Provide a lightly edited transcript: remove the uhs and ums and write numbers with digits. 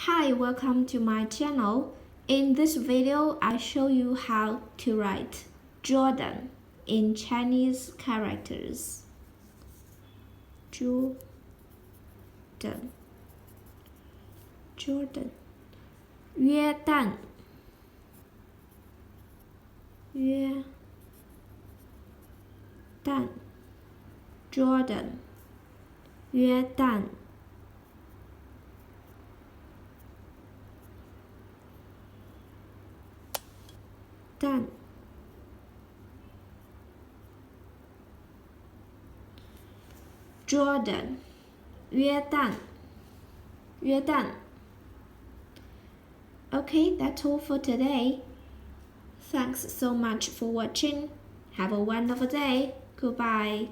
Hi, welcome to my channel. In this video, I show you how to write Jordan in Chinese characters. Jordan. Jordan. 约旦。约旦。Jordan. 约旦。旦 Jordan 约旦 Okay, that's all for today. Thanks so much for watching. Have a wonderful day. Goodbye.